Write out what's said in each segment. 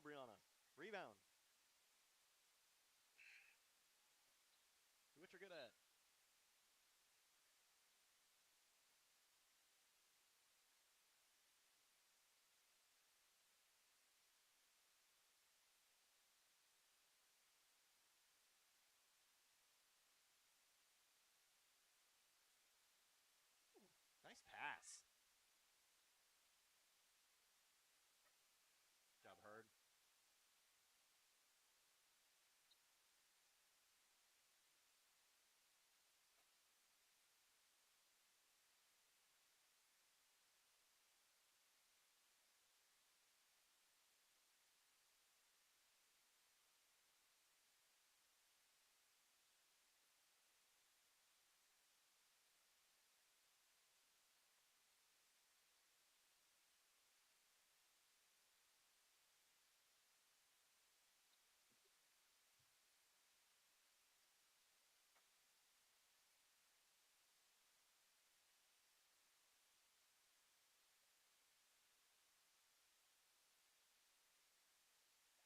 Brianna. Rebound. Do what you're good at. Nice pass. Good job, Hurd.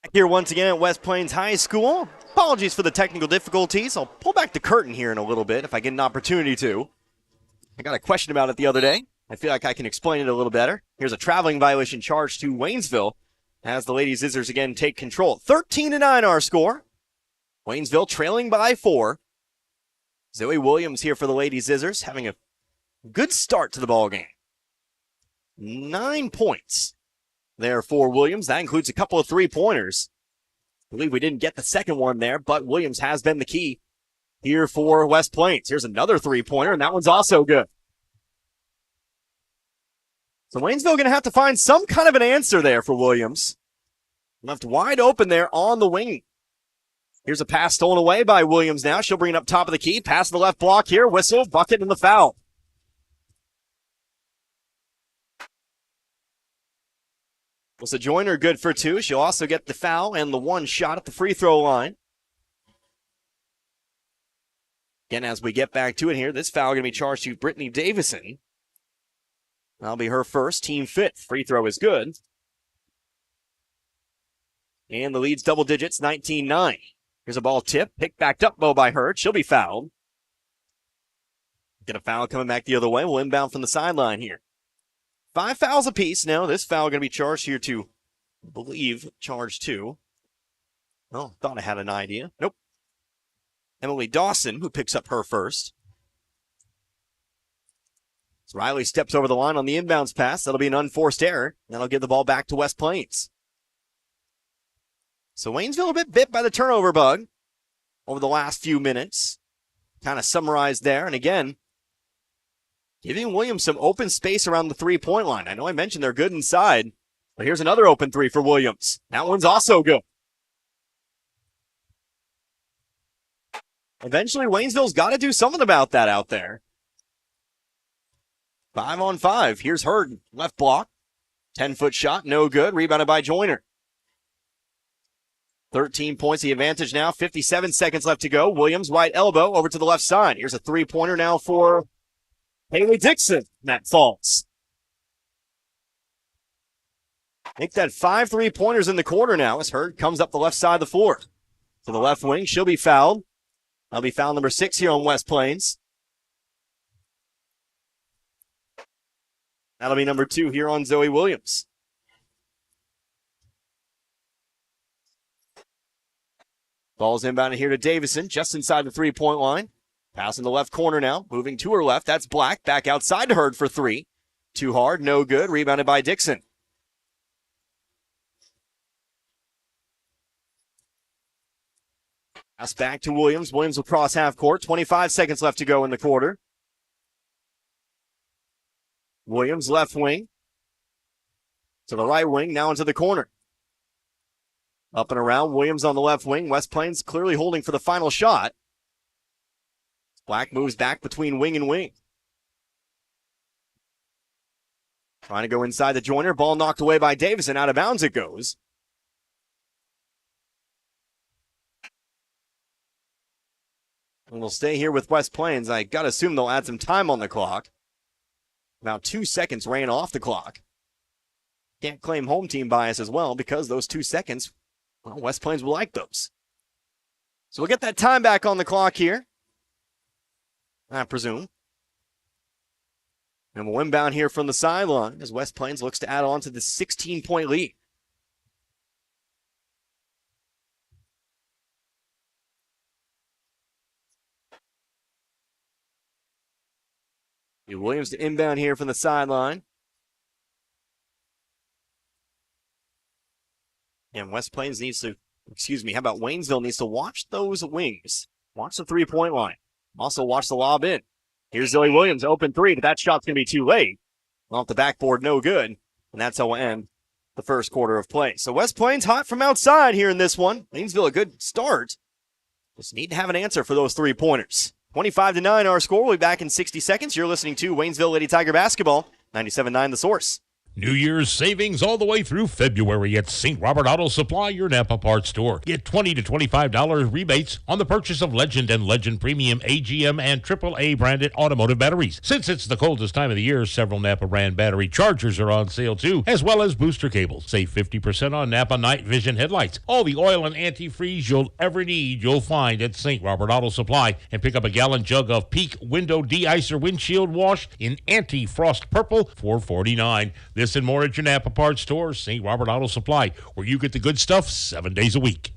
Back here once again at West Plains High School. Apologies for the technical difficulties. I'll pull back the curtain here in a little bit if I get an opportunity to. I got a question about it the other day. I feel like I can explain it a little better. Here's a traveling violation charge to Waynesville as the Lady Zizzers again take control. 13-9 our score. Waynesville trailing by 4. Zoe Williams here for the Lady Zizzers, having a good start to the ball game. 9 points there for Williams. That includes a couple of three-pointers. I believe we didn't get the second one there, but Williams has been the key here for West Plains. Here's another three-pointer, and that one's also good. So Waynesville going to have to find some kind of an answer there for Williams. Left wide open there on the wing. Here's a pass stolen away by Williams now. She'll bring it up top of the key. Pass to the left block here. Whistle, bucket, and the foul. Was a Joyner good for 2. She'll also get the foul and the one shot at the free throw line. Again, as we get back to it here, this foul going to be charged to Brittany Davison. That'll be her first. Team fit. Free throw is good. And the lead's double digits, 19-9. Here's a ball tip. Picked backed up by Hurd. She'll be fouled. Get a foul coming back the other way. We'll inbound from the sideline here. 5 fouls apiece. Now this foul going to be charged here to, I believe, charge 2. Oh, thought I had an idea. Nope. Emily Dawson, who picks up her first. So Riley steps over the line on the inbounds pass. That'll be an unforced error. That'll give the ball back to West Plains. So Waynesville a bit bit by the turnover bug over the last few minutes. Kind of summarized there. And again, giving Williams some open space around the three-point line. I know I mentioned they're good inside, but here's another open three for Williams. That one's also good. Eventually, Waynesville's got to do something about that out there. 5 on 5. Here's Hurd. Left block. 10-foot shot. No good. Rebounded by Joyner. 13 points the advantage now. 57 seconds left to go. Williams, right elbow, over to the left side. Here's a three-pointer now for Haley Dixon. That falls. Make that 5 three-pointers in the quarter now as Hurd comes up the left side of the floor. To the left wing. She'll be fouled. That'll be foul number 6 here on West Plains. That'll be number 2 here on Zoe Williams. Ball's inbounded here to Davison, just inside the three-point line. Pass in the left corner now, moving to her left. That's Black, back outside to Hurd for 3. Too hard, no good, rebounded by Dixon. Pass back to Williams. Williams will cross half court. 25 seconds left to go in the quarter. Williams, left wing. To the right wing, now into the corner. Up and around, Williams on the left wing. West Plains clearly holding for the final shot. Black moves back between wing and wing. Trying to go inside the Joyner. Ball knocked away by Davison. Out of bounds it goes. And we'll stay here with West Plains. I got to assume they'll add some time on the clock. About 2 seconds ran off the clock. can't claim home team bias as well because those 2 seconds, well, West Plains will like those. So we'll get that time back on the clock here, I presume. And we'll inbound here from the sideline as West Plains looks to add on to the 16-point lead. Williams to inbound here from the sideline. And West Plains needs to, how about Waynesville needs to watch those wings. Watch the three-point line. Also watch the lob in. Here's Zoe Williams, open three, but that shot's going to be too late. Off the backboard, no good. And that's how we'll end the first quarter of play. So West Plains hot from outside here in this one. Waynesville a good start. Just need to have an answer for those three-pointers. 25-9 our score. We'll be back in 60 seconds. You're listening to Waynesville Lady Tiger Basketball, 97.9 The Source. New Year's savings all the way through February at St. Robert Auto Supply, your Napa parts store. Get $20 to $25 rebates on the purchase of Legend and Legend Premium AGM and AAA branded automotive batteries. Since it's the coldest time of the year, several Napa brand battery chargers are on sale too, as well as booster cables. Save 50% on Napa night vision headlights. All the oil and antifreeze you'll ever need, you'll find at St. Robert Auto Supply. And pick up a gallon jug of Peak Window De-Icer Windshield Wash in anti-frost purple for $4.49. This and more at your Napa parts store, St. Robert Auto Supply, where you get the good stuff 7 days a week.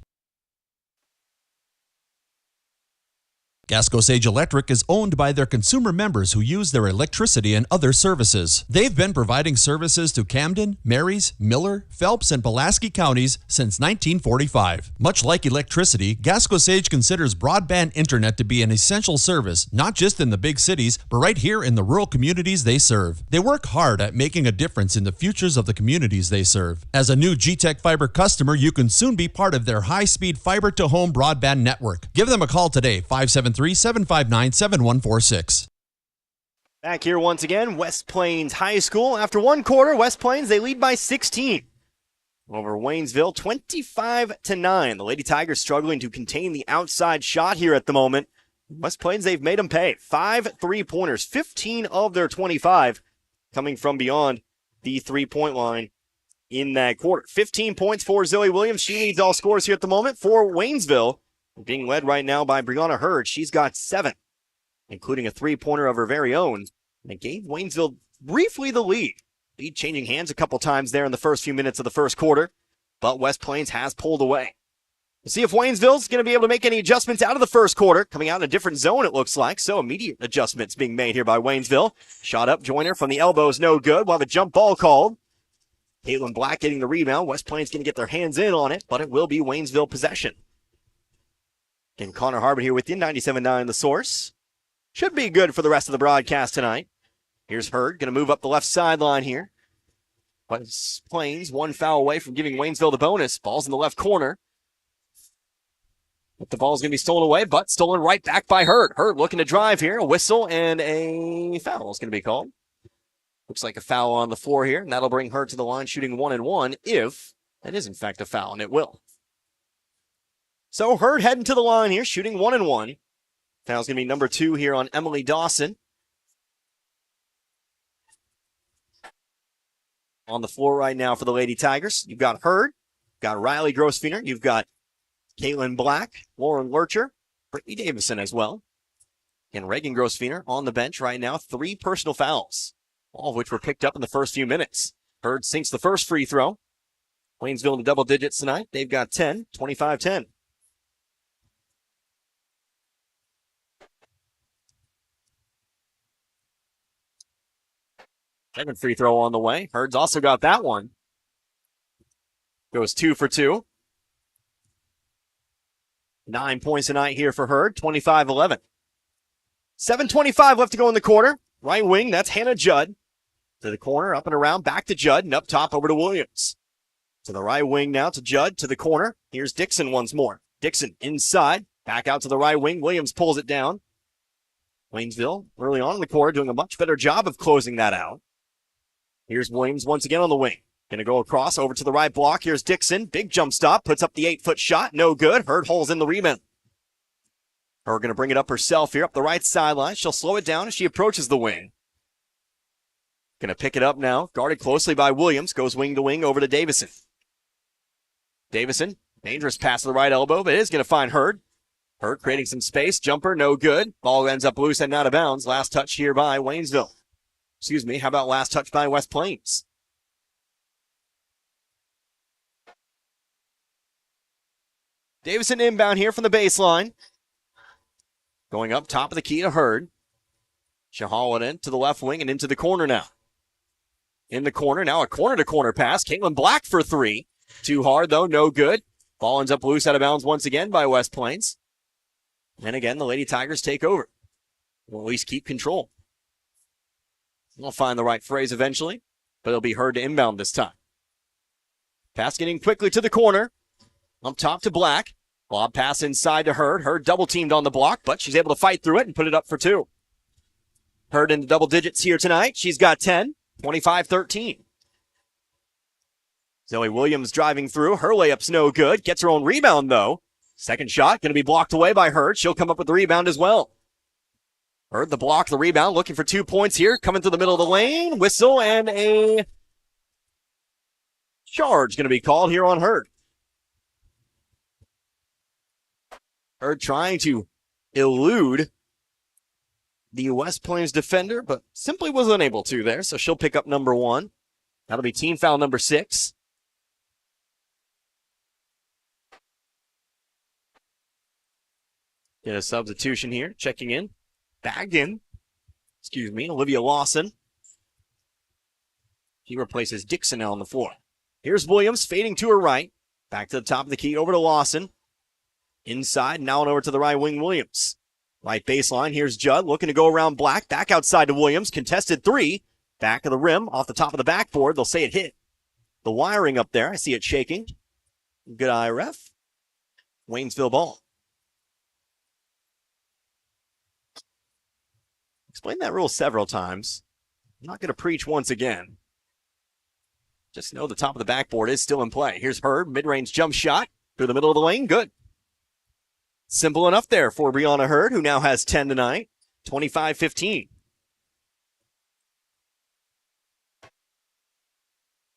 Gasco Sage Electric is owned by their consumer members who use their electricity and other services. They've been providing services to Camden, Marys, Miller, Phelps, and Pulaski counties since 1945. Much like electricity, Gasco Sage considers broadband internet to be an essential service, not just in the big cities, but right here in the rural communities they serve. They work hard at making a difference in the futures of the communities they serve. As a new G-Tech Fiber customer, you can soon be part of their high-speed fiber-to-home broadband network. Give them a call today, 573-759-7146. Back here once again, West Plains High School. After one quarter, West Plains, they lead by 16 over Waynesville, 25-9. The Lady Tigers struggling to contain the outside shot here at the moment. West Plains, they've made them pay. 5 3-pointers, 15 of their 25 coming from beyond the three-point line in that quarter. 15 points for Zoe Williams. She leads all scores here at the moment for Waynesville, being led right now by Brianna Hurd. She's got 7, including a three-pointer of her very own. And it gave Waynesville briefly the lead. Lead changing hands a couple times there in the first few minutes of the first quarter, but West Plains has pulled away. We'll see if Waynesville's going to be able to make any adjustments out of the first quarter. Coming out in a different zone, it looks like, so immediate adjustments being made here by Waynesville. Shot up, Joyner from the elbow is no good. We'll have a jump ball called. Caitlin Black getting the rebound. West Plains going to get their hands in on it, but it will be Waynesville possession. And Connor Harbin here with you, 97.9 The Source. Should be good for the rest of the broadcast tonight. Here's Hurd, going to move up the left sideline here. West Plains, one foul away from giving Waynesville the bonus. Ball's in the left corner. But the ball's going to be stolen away, but stolen right back by Hurd. Hurd looking to drive here. A whistle and a foul is going to be called. Looks like a foul on the floor here, and that'll bring Hurd to the line shooting 1-1 if that is in fact a foul, and it will. So Hurd heading to the line here, shooting 1-1. Foul's going to be number 2 here on Emily Dawson. On the floor right now for the Lady Tigers, you've got Hurd, got Riley Grossfener, you've got Caitlin Black, Lauren Lurcher, Brittany Davison as well. And Reagan Grossfener on the bench right now, 3 personal fouls, all of which were picked up in the first few minutes. Hurd sinks the first free throw. Waynesville in the double digits tonight. They've got 10, 25-10. Second free throw on the way. Hurd's also got that one. Goes 2 for 2. 9 points tonight here for Hurd, 25-11. 7:25 left to go in the quarter. Right wing, that's Hannah Judd. To the corner, up and around, back to Judd, and up top over to Williams. To the right wing now to Judd, to the corner. Here's Dixon once more. Dixon inside, back out to the right wing. Williams pulls it down. Waynesville early on in the quarter doing a much better job of closing that out. Here's Williams once again on the wing. Going to go across over to the right block. Here's Dixon. Big jump stop. Puts up the 8-foot shot. No good. Hurd holes in the rebound. Hurd going to bring it up herself here up the right sideline. She'll slow it down as she approaches the wing. Going to pick it up now. Guarded closely by Williams. Goes wing to wing over to Davison. Davison, dangerous pass to the right elbow, but it is going to find Hurd. Hurd creating some space. Jumper, no good. Ball ends up loose and out of bounds. Last touch here by Waynesville. Excuse me, how about last touch by West Plains? Davison inbound here from the baseline. Going up top of the key to Hurd. She'll haul it in to the left wing and into the corner now. In the corner, now a corner-to-corner pass. Caitlin Black for three. Too hard, though, no good. Ball ends up loose out of bounds once again by West Plains. And again, the Lady Tigers take over. We'll at least keep control. We'll find the right phrase eventually, but it'll be Hurd to inbound this time. Pass getting quickly to the corner. Up top to Black. Lob pass inside to Hurd. Hurd double-teamed on the block, but she's able to fight through it and put it up for two. Hurd into double digits here tonight. She's got 10, 25-13. Zoe Williams driving through. Her layup's no good. Gets her own rebound, though. Second shot going to be blocked away by Hurd. She'll come up with the rebound as well. Hurd the block, the rebound, looking for 2 points here. Coming through the middle of the lane. Whistle and a charge going to be called here on Hurd. Hurd trying to elude the West Plains defender, but simply was unable to there, so she'll pick up number 1. That'll be team foul number 6. Get a substitution here, checking in. Bagged in, Olivia Lawson. He replaces Dixon now on the floor. Here's Williams fading to her right. Back to the top of the key, over to Lawson. Inside, now and over to the right wing, Williams. Right baseline, here's Judd looking to go around Black. Back outside to Williams, contested three. Back of the rim, off the top of the backboard. They'll say it hit the wiring up there. I see it shaking. Good eye, ref. Waynesville ball. Explained that rule several times. I'm not going to preach once again. Just know the top of the backboard is still in play. Here's Hurd, mid-range jump shot through the middle of the lane. Good. Simple enough there for Brianna Hurd, who now has 10 tonight. 25-15.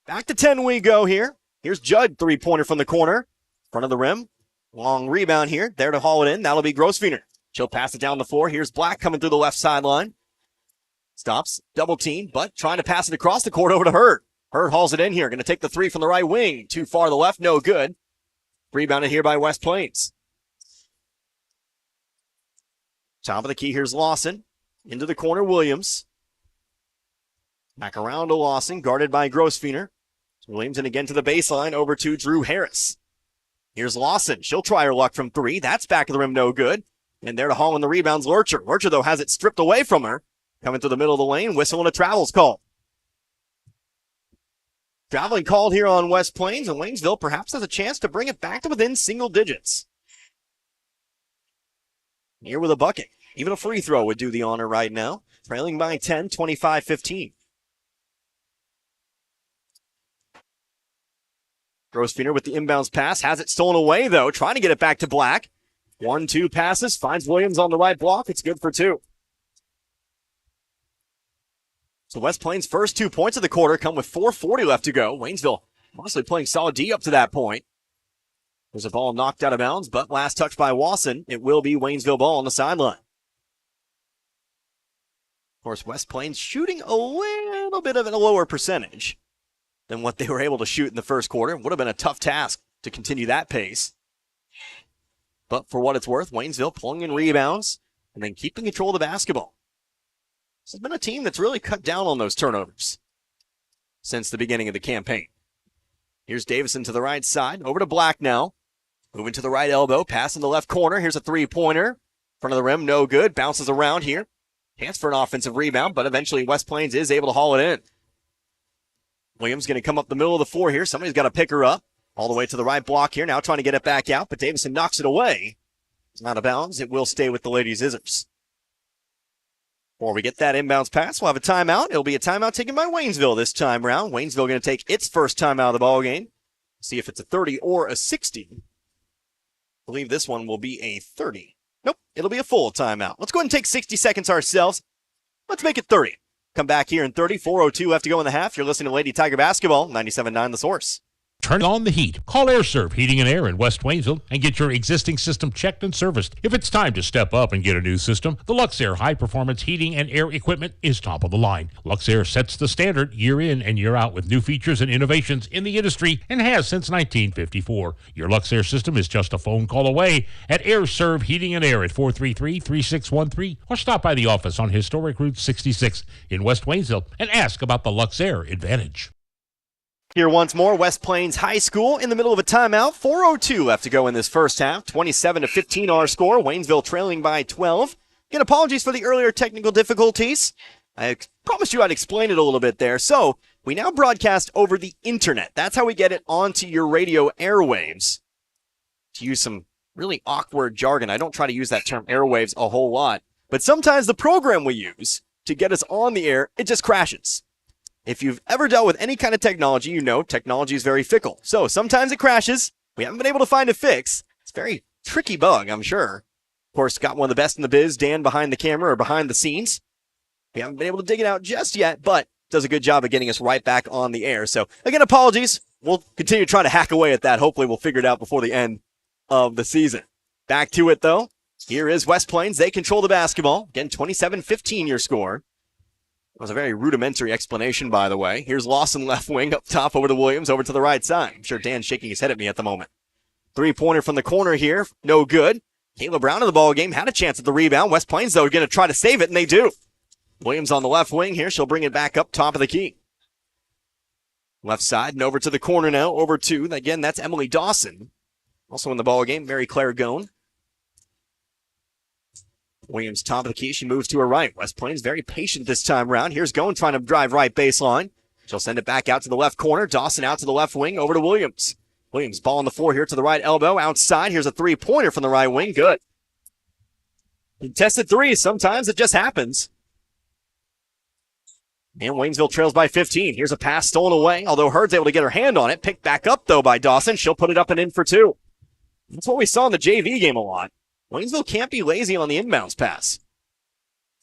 Back to 10 we go here. Here's Judd, three-pointer from the corner. Front of the rim. Long rebound here. There to haul it in. That'll be Grossfener. She'll pass it down the floor. Here's Black coming through the left sideline. Stops, double team, but trying to pass it across the court over to Hurd. Hurd hauls it in here. Going to take the three from the right wing. Too far to the left, no good. Rebounded here by West Plains. Top of the key, here's Lawson. Into the corner, Williams. Back around to Lawson, guarded by Grossfener. Williams in again to the baseline, over to Drew Harris. Here's Lawson. She'll try her luck from three. That's back of the rim, no good. And there to haul in the rebounds, Lurcher. Lurcher, though, has it stripped away from her. Coming through the middle of the lane, whistle and a travel's call. Traveling called here on West Plains, and Waynesville perhaps has a chance to bring it back to within single digits. Here with a bucket. Even a free throw would do the honor right now. Trailing by 10, 25-15. Grossfener with the inbounds pass. Has it stolen away, though. Trying to get it back to Black. 1-2 passes. Finds Williams on the right block. It's good for two. So West Plains' first 2 points of the quarter come with 4:40 left to go. Waynesville mostly playing solid D up to that point. There's a ball knocked out of bounds, but last touch by Wasson. It will be Waynesville ball on the sideline. Of course, West Plains shooting a little bit of a lower percentage than what they were able to shoot in the first quarter. Would have been a tough task to continue that pace. But for what it's worth, Waynesville pulling in rebounds and then keeping control of the basketball. This has been a team that's really cut down on those turnovers since the beginning of the campaign. Here's Davison to the right side. Over to Black now. Moving to the right elbow. Pass in the left corner. Here's a three-pointer. Front of the rim, no good. Bounces around here. Chance for an offensive rebound, but eventually West Plains is able to haul it in. Williams going to come up the middle of the floor here. Somebody's got to pick her up. All the way to the right block here. Now trying to get it back out, but Davison knocks it away. It's out of bounds. It will stay with the Lady Scissors. Before we get that inbounds pass, we'll have a timeout. It'll be a timeout taken by Waynesville this time round. Waynesville going to take its first timeout of the ball game. See if it's a 30 or a 60. I believe this one will be a 30. Nope, it'll be a full timeout. Let's go ahead and take 60 seconds ourselves. Let's make it 30. Come back here in 30, 4:02 left to go in the half. You're listening to Lady Tiger Basketball, 97.9 The Source. Turn on the heat. Call AirServe Heating and Air in West Waynesville and get your existing system checked and serviced. If it's time to step up and get a new system, the Luxair high-performance heating and air equipment is top of the line. Luxair sets the standard year in and year out with new features and innovations in the industry and has since 1954. Your Luxair system is just a phone call away at AirServe Heating and Air at 433-3613 or stop by the office on Historic Route 66 in West Waynesville and ask about the Luxair Advantage. Here once more, West Plains High School in the middle of a timeout. 4:02 left to go in this first half. 27-15 our score. Waynesville trailing by 12. Again, apologies for the earlier technical difficulties. I promised you I'd explain it a little bit there. So, we now broadcast over the internet. That's how we get it onto your radio airwaves. To use some really awkward jargon, I don't try to use that term airwaves a whole lot. But sometimes the program we use to get us on the air, it just crashes. If you've ever dealt with any kind of technology, you know technology is very fickle. So sometimes it crashes. We haven't been able to find a fix. It's a very tricky bug, I'm sure. Of course, got one of the best in the biz, Dan behind the camera or behind the scenes. We haven't been able to dig it out just yet, but does a good job of getting us right back on the air. So again, apologies. We'll continue to try to hack away at that. Hopefully we'll figure it out before the end of the season. Back to it, though. Here is West Plains. They control the basketball. Again, 27-15 your score. It was a very rudimentary explanation, by the way. Here's Lawson left wing up top over to Williams, over to the right side. I'm sure Dan's shaking his head at me at the moment. Three-pointer from the corner here. No good. Kayla Brown in the ball game had a chance at the rebound. West Plains, though, going to try to save it, and they do. Williams on the left wing here. She'll bring it back up top of the key. Left side and over to the corner now. Over to, again, that's Emily Dawson. Also in the ball game, Mary Claire Gone. Williams top of the key. She moves to her right. West Plains very patient this time around. Here's Gone trying to drive right baseline. She'll send it back out to the left corner. Dawson out to the left wing. Over to Williams. Williams ball on the floor here to the right elbow. Outside. Here's a three-pointer from the right wing. Good. Contested three. Sometimes it just happens. And Waynesville trails by 15. Here's a pass stolen away, although Hurd's able to get her hand on it. Picked back up, though, by Dawson. She'll put it up and in for two. That's what we saw in the JV game a lot. Waynesville can't be lazy on the inbounds pass.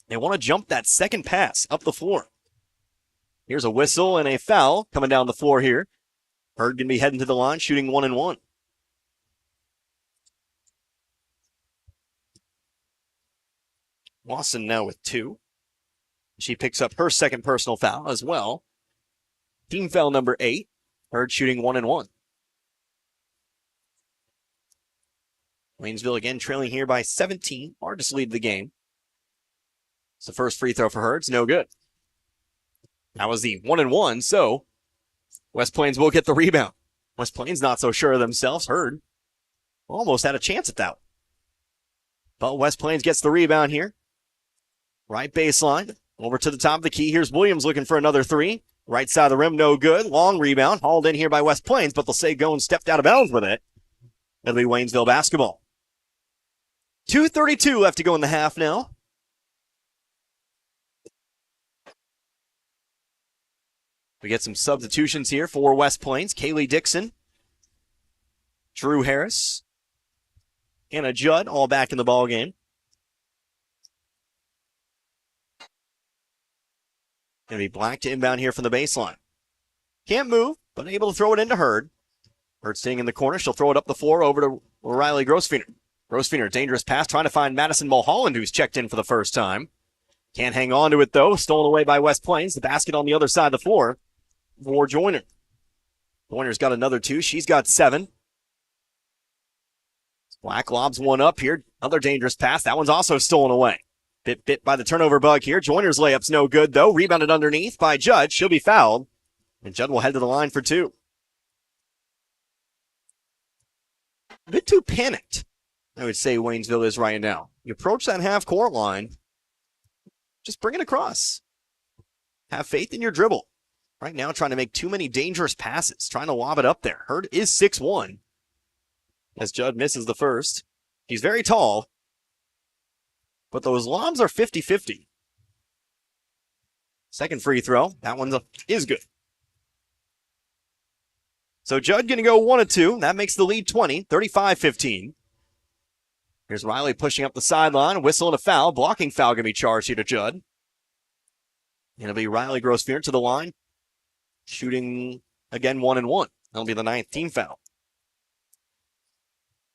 They want to jump that second pass up the floor. Here's a whistle and a foul coming down the floor here. Hurd going to be heading to the line, shooting 1-1. Lawson now with two. She picks up her second personal foul as well. Team foul number 8. Hurd shooting 1-1. Waynesville again trailing here by 17. Hard to lead the game. It's the first free throw for her. It's no good. That was the 1-1, so West Plains will get the rebound. West Plains not so sure of themselves. Hurd almost had a chance at that. But West Plains gets the rebound here. Right baseline. Over to the top of the key. Here's Williams looking for another three. Right side of the rim, no good. Long rebound. Hauled in here by West Plains, but they'll say Gone stepped out of bounds with it. It'll be Waynesville basketball. 2:32 left to go in the half now. We get some substitutions here for West Plains. Kaylee Dixon, Drew Harris, Anna Judd, all back in the ball game. Going to be Black to inbound here from the baseline. Can't move, but able to throw it into Hurd. Hurd staying in the corner. She'll throw it up the floor over to Riley Grossfeiner. Grossfeiner, dangerous pass, trying to find Madison Mulholland, who's checked in for the first time. Can't hang on to it, though. Stolen away by West Plains. The basket on the other side of the floor for Joyner. Joyner's got another two. She's got 7. Black lobs one up here. Another dangerous pass. That one's also stolen away. Bit by the turnover bug here. Joyner's layup's no good, though. Rebounded underneath by Judd. She'll be fouled. And Judd will head to the line for 2. A bit too panicked, I would say Waynesville is right now. You approach that half-court line, just bring it across. Have faith in your dribble. Right now, trying to make too many dangerous passes, trying to lob it up there. Hurd is 6'1", as Judd misses the first. He's very tall, but those lobs are 50-50. Second free throw, that one is good. So Judd going to go 1 of 2. That makes the lead 20, 35-15. Here's Riley pushing up the sideline. Whistle and a foul. Blocking foul going to be charged here to Judd. It'll be Riley Grossfear to the line, shooting again 1-1. That'll be the 9th team foul.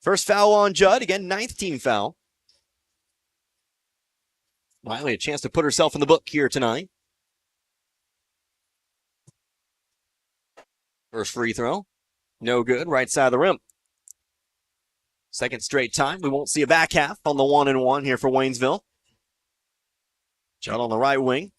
First foul on Judd, again 9th team foul. Riley a chance to put herself in the book here tonight. First free throw, no good, right side of the rim. Second straight time, we won't see a back half on the 1-1 here for Waynesville. Judd on the right wing,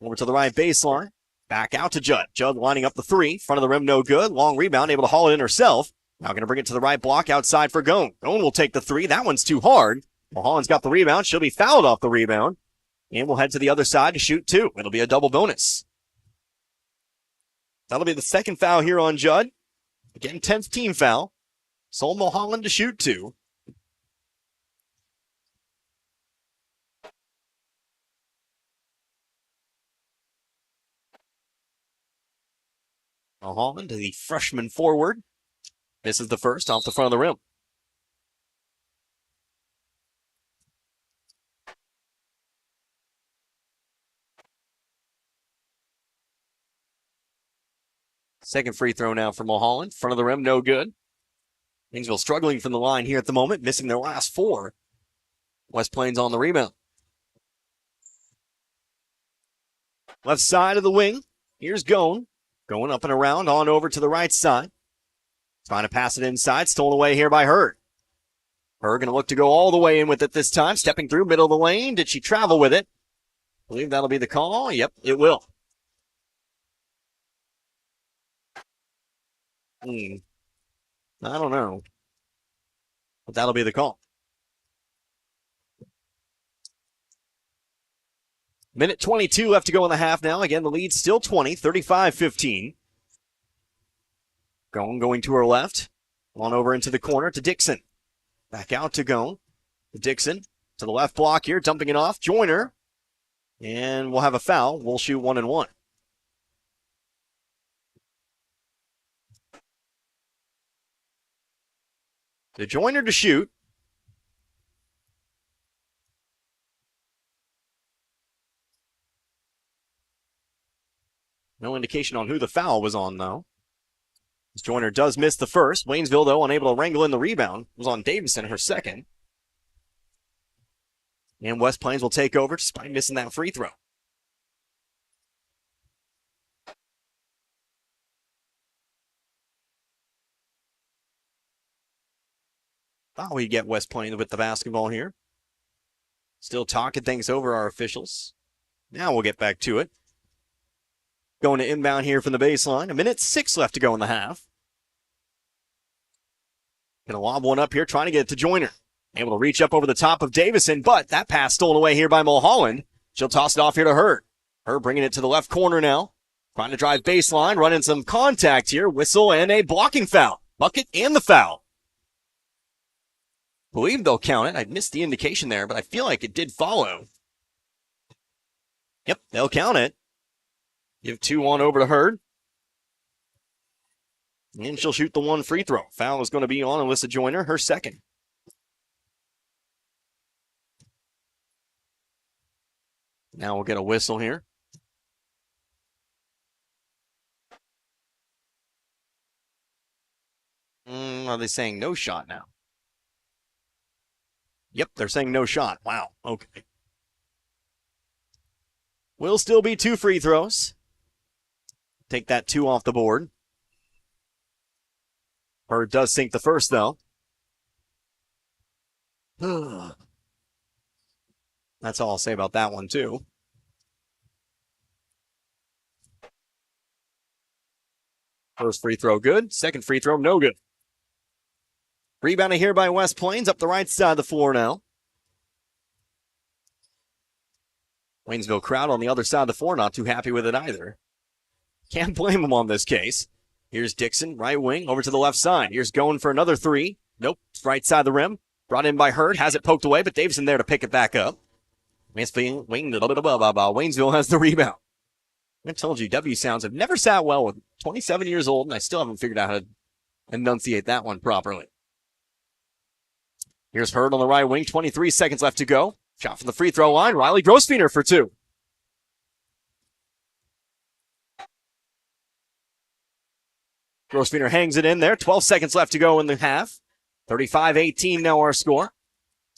over to the right baseline, back out to Judd. Judd lining up the three, front of the rim, no good. Long rebound, able to haul it in herself. Now going to bring it to the right block outside for Gone. Gone will take the three. That one's too hard. Mulholland's got the rebound. She'll be fouled off the rebound. And we'll head to the other side to shoot two. It'll be a double bonus. That'll be the second foul here on Judd. Again, 10th team foul. Sol Mulholland to shoot two. Mulholland to the freshman forward. Misses the first off the front of the rim. Second free throw now for Mulholland. Front of the rim, no good. Waynesville struggling from the line here at the moment, missing their last four. West Plains on the rebound. Left side of the wing. Here's Gone. Going up and around, on over to the right side. Trying to pass it inside, stolen away here by Hurd. Hurd going to look to go all the way in with it this time, stepping through middle of the lane. Did she travel with it? I believe that'll be the call. Yep, it will. I don't know. But that'll be the call. Minute 22 left to go in the half now. Again, the lead's still 20, 35-15. Gone going to her left. On over into the corner to Dixon. Back out to Gone. To Dixon. To the left block here, dumping it off. Joyner. And we'll have a foul. We'll shoot 1-1. To Joyner to shoot. No indication on who the foul was on, though. As Joyner does miss the first. Waynesville, though, unable to wrangle in the rebound. It was on Davison, her second. And West Plains will take over despite missing that free throw. Thought we'd get West Plains with the basketball here. Still talking things over, our officials. Now we'll get back to it. Going to inbound here from the baseline. 1:06 left to go in the half. Gonna lob one up here, trying to get it to Joyner. Able to reach up over the top of Davison, but that pass stolen away here by Mulholland. She'll toss it off here to Hurd. Hurd bringing it to the left corner now. Trying to drive baseline, running some contact here. Whistle and a blocking foul. Bucket and the foul. Believe they'll count it. I missed the indication there, but I feel like it did follow. Yep, they'll count it. Give 2 on over to Hurd. And she'll shoot the one free throw. Foul is going to be on Alyssa Joyner, her second. Now we'll get a whistle here. Are they saying no shot now? Yep, they're saying no shot. Wow, okay. Will still be 2 free throws. Take that 2 off the board. Hurd does sink the first, though. That's all I'll say about that one, too. First free throw good. Second free throw no good. Rebounding here by West Plains up the right side of the floor now. Waynesville crowd on the other side of the floor not too happy with it either. Can't blame them on this case. Here's Dixon, right wing, over to the left side. Here's going for another 3. Nope, it's right side of the rim. Brought in by Hurd, has it poked away, but Davison there to pick it back up. Waynesville has the rebound. I told you, W sounds have never sat well with 27 years old, and I still haven't figured out how to enunciate that one properly. Here's Hurd on the right wing, 23 seconds left to go. Shot from the free throw line, Riley Grossfeeder for 2. Grosvenor hangs it in there. 12 seconds left to go in the half. 35-18 now our score.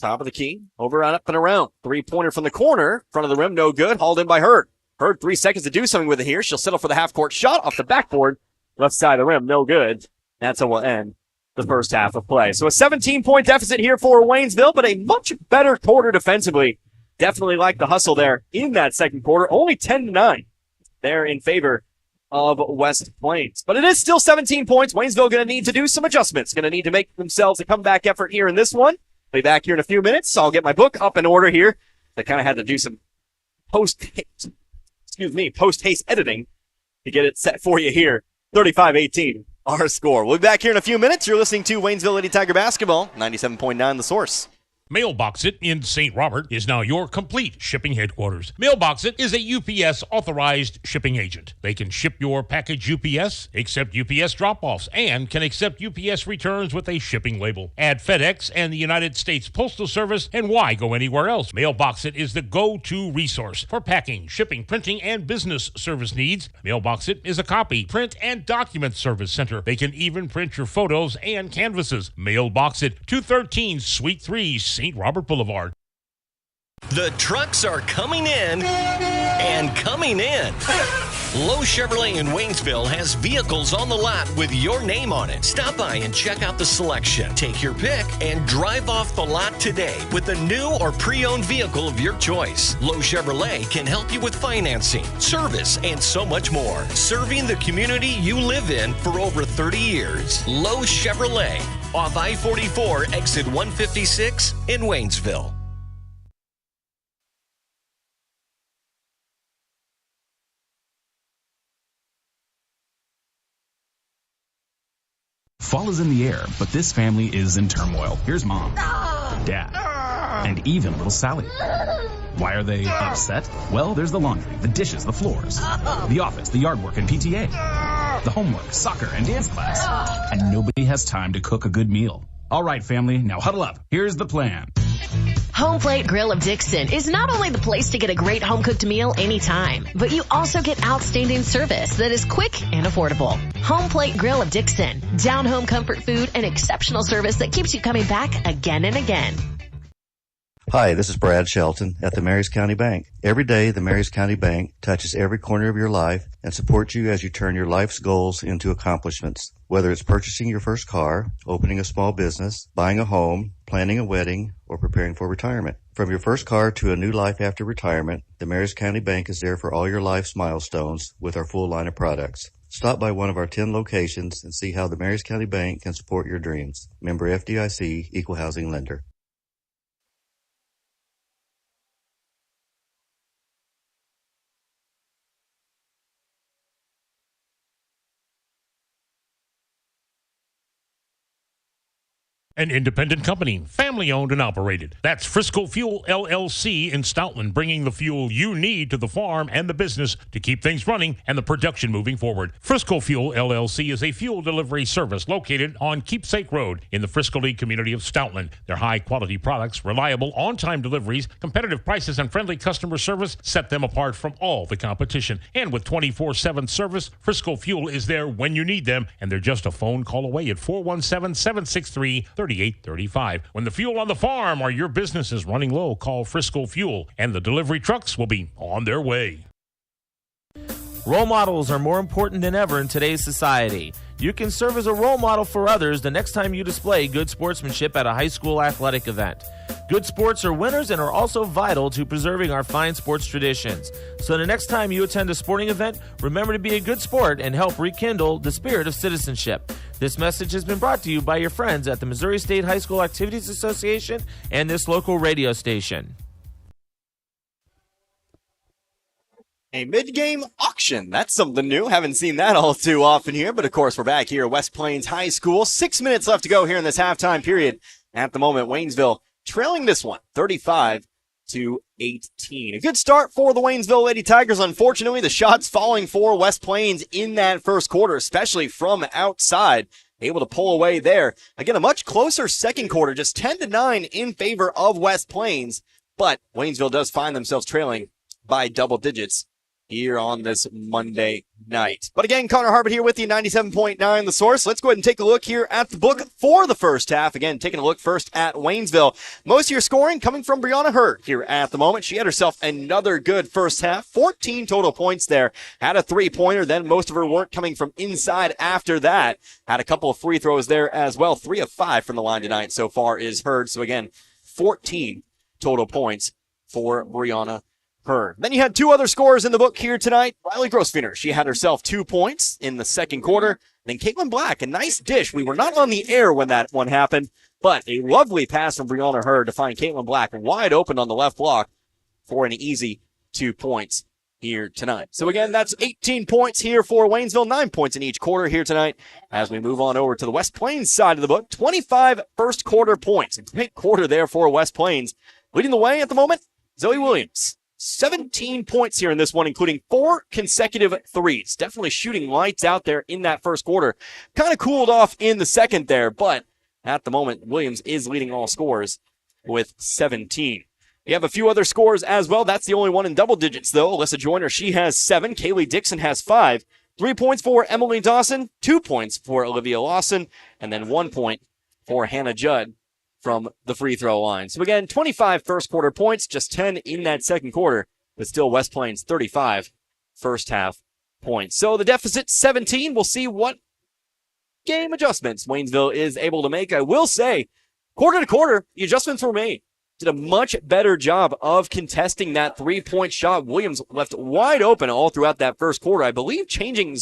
Top of the key. Over and up and around. Three-pointer from the corner. Front of the rim, no good. Hauled in by Hurd. Hurd, 3 seconds to do something with it here. She'll settle for the half-court shot off the backboard. Left side of the rim, no good. That's how we'll end the first half of play. So a 17-point deficit here for Waynesville, but a much better quarter defensively. Definitely like the hustle there in that second quarter. Only 10-9 there in favor of West Plains. But it is still 17 points. Waynesville going to need to do some adjustments. Going to need to make themselves a comeback effort here in this one. Be back here in a few minutes. I'll get my book up in order here. I kind of had to do some post-haste editing to get it set for you here. 35-18, our score. We'll be back here in a few minutes. You're listening to Waynesville Lady Tiger Basketball, 97.9 The Source. Mailbox It in St. Robert is now your complete shipping headquarters. Mailbox It is a UPS authorized shipping agent. They can ship your package UPS, accept UPS drop-offs, and can accept UPS returns with a shipping label. Add FedEx and the United States Postal Service, and why go anywhere else? Mailbox It is the go-to resource for packing, shipping, printing, and business service needs. Mailbox It is a copy, print, and document service center. They can even print your photos and canvases. Mailbox It, 213 Suite 3, St. Robert Boulevard. The trucks are coming in and coming in. Lowe Chevrolet in Waynesville has vehicles on the lot with your name on it. Stop by and check out the selection. Take your pick and drive off the lot today with a new or pre-owned vehicle of your choice. Lowe Chevrolet can help you with financing, service, and so much more. Serving the community you live in for over 30 years. Lowe Chevrolet, off I-44, exit 156 in Waynesville. Fall is in the air, but this family is in turmoil. Here's Mom, Dad, and even little Sally. Why are they upset? Well, there's the laundry, the dishes, the floors, the office, the yard work and PTA, the homework, soccer, and dance class. And nobody has time to cook a good meal. All right, family, now huddle up. Here's the plan. Home Plate Grill of Dixon is not only the place to get a great home-cooked meal anytime, but you also get outstanding service that is quick and affordable. Home Plate Grill of Dixon, down-home comfort food and exceptional service that keeps you coming back again and again. Hi, this is Brad Shelton at the Marys County Bank. Every day, the Marys County Bank touches every corner of your life and supports you as you turn your life's goals into accomplishments. Whether it's purchasing your first car, opening a small business, buying a home, planning a wedding, or preparing for retirement. From your first car to a new life after retirement, the Marys County Bank is there for all your life's milestones with our full line of products. Stop by one of our 10 locations and see how the Marys County Bank can support your dreams. Member FDIC, Equal Housing Lender. An independent company, family-owned and operated. That's Frisco Fuel LLC in Stoutland, bringing the fuel you need to the farm and the business to keep things running and the production moving forward. Frisco Fuel LLC is a fuel delivery service located on Keepsake Road in the Frisco Lee community of Stoutland. Their high-quality products, reliable on-time deliveries, competitive prices, and friendly customer service set them apart from all the competition. And with 24/7 service, Frisco Fuel is there when you need them, and they're just a phone call away at 417-763-3835. When the fuel on the farm or your business is running low, call Frisco Fuel, and the delivery trucks will be on their way. Role models are more important than ever in today's society. You can serve as a role model for others the next time you display good sportsmanship at a high school athletic event. Good sports are winners and are also vital to preserving our fine sports traditions. So the next time you attend a sporting event, remember to be a good sport and help rekindle the spirit of citizenship. This message has been brought to you by your friends at the Missouri State High School Activities Association and this local radio station. A mid-game auction. That's something new. Haven't seen that all too often here. But, of course, we're back here at West Plains High School. 6 minutes left to go here in this halftime period. At the moment, Waynesville trailing this one, 35-18. A good start for the Waynesville Lady Tigers. Unfortunately, the shots falling for West Plains in that first quarter, especially from outside. Able to pull away there. Again, a much closer second quarter, just 10-9 in favor of West Plains. But Waynesville does find themselves trailing by double digits here on this Monday night. But again, Connor Harbert here with you, 97.9 The Source. Let's go ahead and take a look here at the book for the first half. Again, taking a look first at Waynesville. Most of your scoring coming from Brianna Hurd here at the moment. She had herself another good first half, 14 total points there. Had a three-pointer, then most of her work coming from inside after that. Had a couple of free throws there as well. 3 of 5 from the line tonight so far is Hurd. So again, 14 total points for Brianna Hurd. Then you had two other scorers in the book here tonight. Riley Grosvenor, she had herself 2 points in the second quarter. Then Caitlin Black, a nice dish. We were not on the air when that one happened, but a lovely pass from Brianna Hurd to find Caitlin Black wide open on the left block for an easy 2 points here tonight. So again, that's 18 points here for Waynesville, 9 points in each quarter here tonight. As we move on over to the West Plains side of the book, 25 first quarter points. A great quarter there for West Plains. Leading the way at the moment, Zoe Williams. 17 points here in this one, including 4 consecutive threes. Definitely shooting lights out there in that first quarter. Kind of cooled off in the second there, but at the moment, Williams is leading all scorers with 17. You have a few other scores as well. That's the only one in double digits, though. Alyssa Joyner, she has 7. Kaylee Dixon has 5. 3 points for Emily Dawson, 2 points for Olivia Lawson, and then 1 point for Hannah Judd from the free throw line. So again, 25 first quarter points, just 10 in that second quarter, but still West Plains 35 first half points. So the deficit 17. We'll see what game adjustments Waynesville is able to make. I will say, quarter to quarter, the adjustments were made. Did a much better job of contesting that 3-point shot. Williams left wide open all throughout that first quarter. I believe changing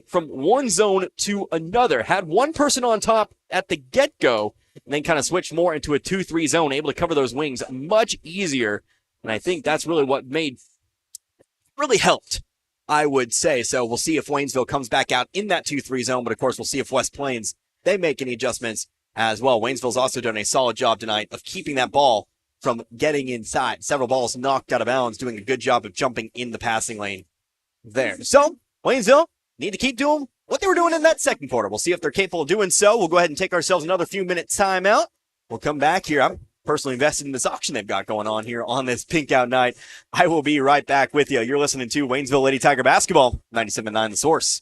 from one zone to another. Had one person on top at the get-go, and then kind of switched more into a 2-3 zone, able to cover those wings much easier. And I think that's really what really helped, I would say. So we'll see if Waynesville comes back out in that 2-3 zone, but of course we'll see if West Plains, they make any adjustments as well. Waynesville's also done a solid job tonight of keeping that ball from getting inside. Several balls knocked out of bounds, doing a good job of jumping in the passing lane there. So Waynesville need to keep doing what they were doing in that second quarter. We'll see if they're capable of doing so. We'll go ahead and take ourselves another few minutes timeout. We'll come back here. I'm personally invested in this auction they've got going on here on this pink out night. I will be right back with you. You're listening to Waynesville Lady Tiger Basketball, 97.9 The Source.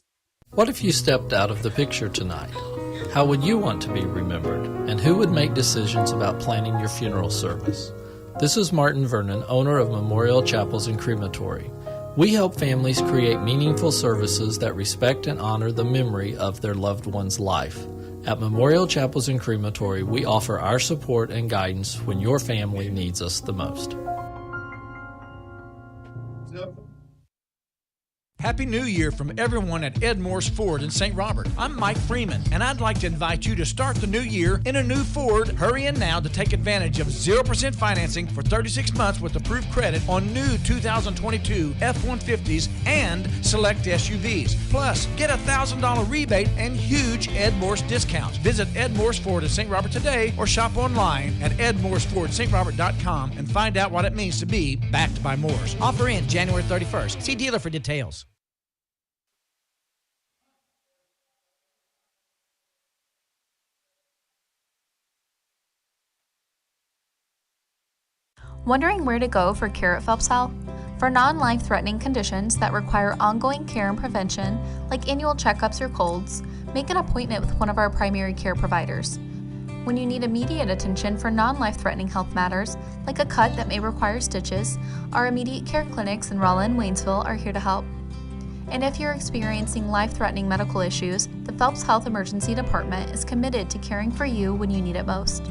What if you stepped out of the picture tonight? How would you want to be remembered? And who would make decisions about planning your funeral service? This is Martin Vernon, owner of Memorial Chapels and Crematory. We help families create meaningful services that respect and honor the memory of their loved one's life. At Memorial Chapels and Crematory, we offer our support and guidance when your family needs us the most. Happy New Year from everyone at Ed Morse Ford in St. Robert. I'm Mike Freeman, and I'd like to invite you to start the new year in a new Ford. Hurry in now to take advantage of 0% financing for 36 months with approved credit on new 2022 F-150s and select SUVs. Plus, get a $1,000 rebate and huge Ed Morse discounts. Visit Ed Morse Ford in St. Robert today or shop online at edmorsefordstrobert.com and find out what it means to be backed by Morse. Offer in January 31st. See dealer for details. Wondering where to go for care at Phelps Health? For non-life-threatening conditions that require ongoing care and prevention, like annual checkups or colds, make an appointment with one of our primary care providers. When you need immediate attention for non-life-threatening health matters, like a cut that may require stitches, our immediate care clinics in Rolla and Waynesville are here to help. And if you're experiencing life-threatening medical issues, the Phelps Health Emergency Department is committed to caring for you when you need it most.